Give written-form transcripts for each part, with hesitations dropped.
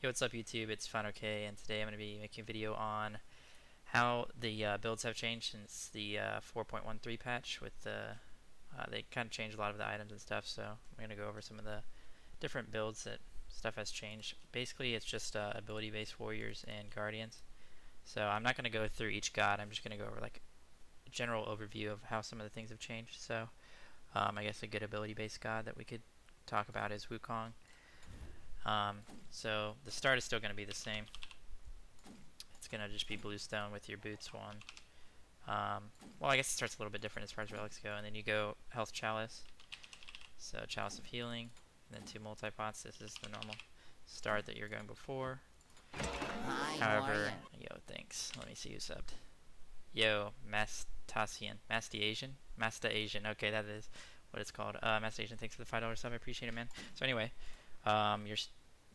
Yo, what's up YouTube? It's fineokay, and today I'm going to be making a video on how the builds have changed since the 4.13 patch. With they kind of changed a lot of the items and stuff, so I'm going to go over some of the different builds that stuff has changed. Basically, it's just ability-based warriors and guardians. So I'm not going to go through each god. I'm just going to go over like a general overview of how some of the things have changed. So I guess a good ability-based god that we could talk about is Wukong. So the start is still going to be the same. It's going to just be bluestone with your boots one. Well, I guess it starts a little bit different as far as relics go, and then you go health chalice. So chalice of healing, and then 2 multi-pots. This is the normal start that you're going before. Hi, However, yo, thanks. Let me see who subbed. Yo, Mastasian. Masta Asian. Okay, that is what it's called. Masta Asian, thanks for the $5 sub. I appreciate it, man. So anyway,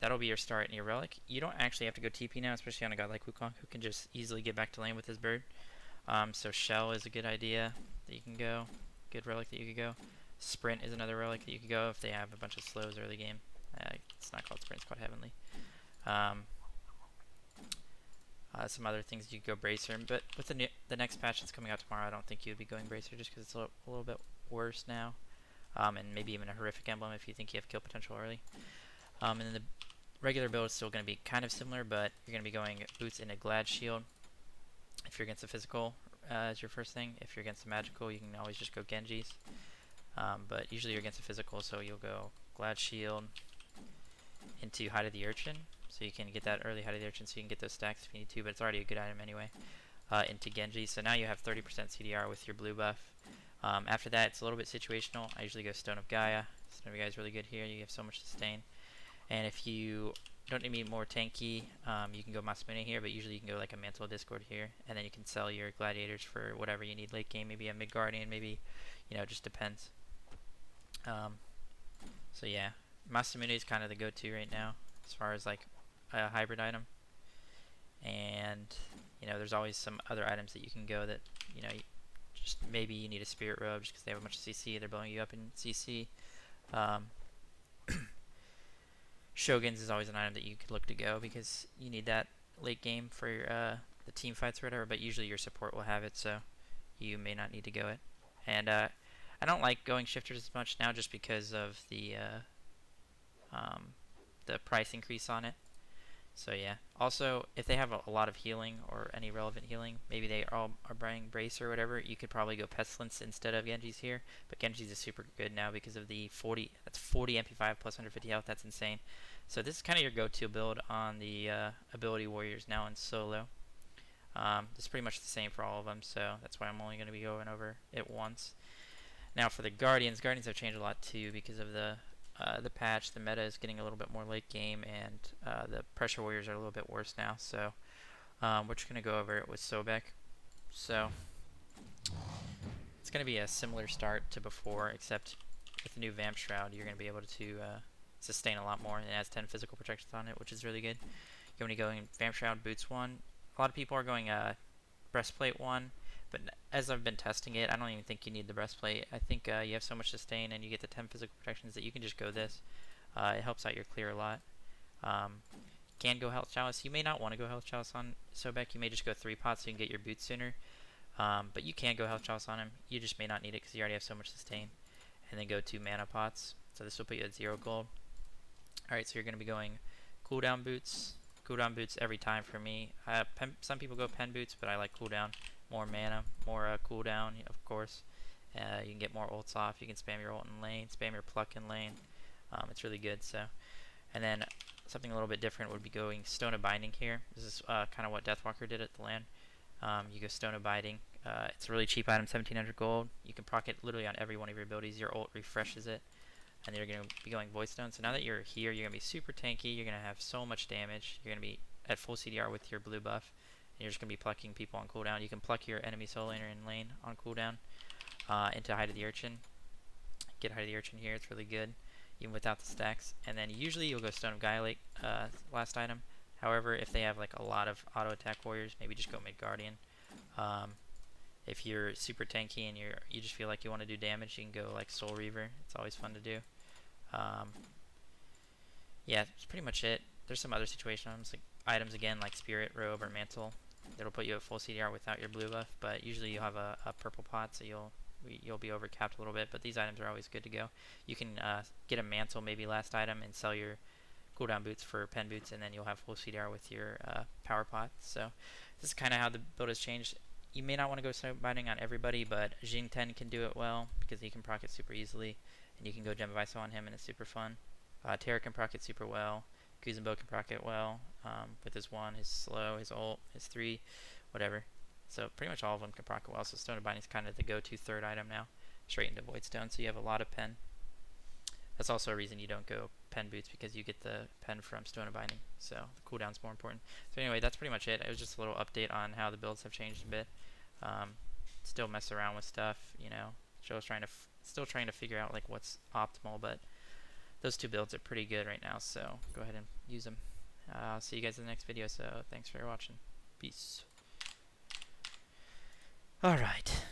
that'll be your start and your relic. You don't actually have to go TP now, especially on a god like Wukong, who can just easily get back to lane with his bird. So Shell is a good idea that you can go. Good relic that you could go. Sprint is another relic that you could go if they have a bunch of slows early game. It's not called Sprint, it's called Heavenly. Some other things you could go Bracer, but with the next patch that's coming out tomorrow, I don't think you would be going Bracer just because it's a little bit worse now. And maybe even a horrific emblem if you think you have kill potential early. And then the regular build is still going to be kind of similar, but you're going to be going boots in a Glad Shield if you're against a physical as your first thing. If you're against a magical, you can always just go Genji's. But usually you're against a physical, so you'll go Glad Shield into Hide of the Urchin, so you can get that early Hide of the Urchin, so you can get those stacks if you need to, but it's already a good item anyway. Into Genji, so now you have 30% CDR with your blue buff. After that, it's a little bit situational. I usually go Stone of Gaia. Stone of Gaia is really good here. You have so much sustain. And if you don't need more tanky, you can go Masamune here, but usually you can go like a Mantle of Discord here, and then you can sell your gladiators for whatever you need late game. Maybe a mid guardian, maybe, it just depends. So yeah, Masamune is kind of the go-to right now as far as like a hybrid item. And there's always some other items that you can go that just maybe you need a spirit robe just because they have a bunch of CC. They're blowing you up in CC. Shoguns is always an item that you could look to go because you need that late game for the team fights or whatever, but usually your support will have it, so you may not need to go it. And I don't like going shifters as much now just because of the price increase on it. So yeah. Also, if they have a lot of healing or any relevant healing, maybe they all are buying Brace or whatever, you could probably go Pestilence instead of Genji's here. But Genji's is super good now because of the 40 MP5 plus 150 health. That's insane. So this is kind of your go-to build on the ability warriors now in solo. It's pretty much the same for all of them, so that's why I'm only going to be going over it once. Now for the Guardians have changed a lot too because of the patch. The meta is getting a little bit more late game, and the pressure warriors are a little bit worse now. So we're just going to go over it with Sobek. So it's going to be a similar start to before, except with the new Vamp Shroud, you're going to be able to sustain a lot more, and it has 10 physical protections on it, which is really good. You're going to go in Vamp Shroud, Boots 1. A lot of people are going Breastplate 1, but as I've been testing it, I don't even think you need the breastplate. I think you have so much sustain and you get the 10 physical protections that you can just go this. It helps out your clear a lot. Can go Health Chalice. You may not want to go Health Chalice on Sobek. You may just go 3 pots so you can get your boots sooner. But you can go Health Chalice on him. You just may not need it because you already have so much sustain. And then go 2 mana pots. So this will put you at 0 gold. Alright, so you're going to be going cooldown boots. Cooldown boots every time for me. Some people go pen boots, but I like cooldown. More mana, more cooldown, of course. You can get more ults off. You can spam your ult in lane, spam your pluck in lane. It's really good. So, and then something a little bit different would be going Stone of Binding here. This is kind of what Deathwalker did at the land. You go Stone of Binding. It's a really cheap item, 1700 gold. You can proc it literally on every one of your abilities. Your ult refreshes it. And you're going to be going Void Stone. So now that you're here, you're going to be super tanky. You're going to have so much damage. You're going to be at full CDR with your blue buff. And you're just going to be plucking people on cooldown. You can pluck your enemy solo laner in lane on cooldown into Hide of the Urchin. Get Hide of the Urchin here. It's really good, even without the stacks. And then usually you'll go Stone of Gaia late, last item. However, if they have like a lot of auto attack warriors, maybe just go Mid Guardian. If you're super tanky and you just feel like you want to do damage, you can go like Soul Reaver. It's always fun to do. Yeah, that's pretty much it. there's some other situations like items again like Spirit Robe or Mantle that'll put you at full CDR without your blue buff, but usually you'll have a purple pot, so you'll be overcapped a little bit. But these items are always good to go. You can get a Mantle maybe last item and sell your cooldown boots for pen boots, and then you'll have full CDR with your power pot. So this is kind of how the build has changed. You may not want to go snowbinding on everybody, but Jing 10 can do it well because he can proc it super easily, and you can go Gem of ISO on him, and it's super fun. Terra can proc it super well. Kuzenbo can proc it well with his 1, his slow, his ult, his 3, whatever. So pretty much all of them can proc it well. So Stone of Binding is kind of the go-to third item now, straight into Voidstone. So you have a lot of pen. That's also a reason you don't go pen boots, because you get the pen from Stone of Binding. So the cooldown's more important. So anyway, that's pretty much it. It was just a little update on how the builds have changed a bit. Still mess around with stuff, you know. Joe's still trying to figure out like what's optimal, but those two builds are pretty good right now. So go ahead and use them. I'll see you guys in the next video. So thanks for watching. Peace. All right.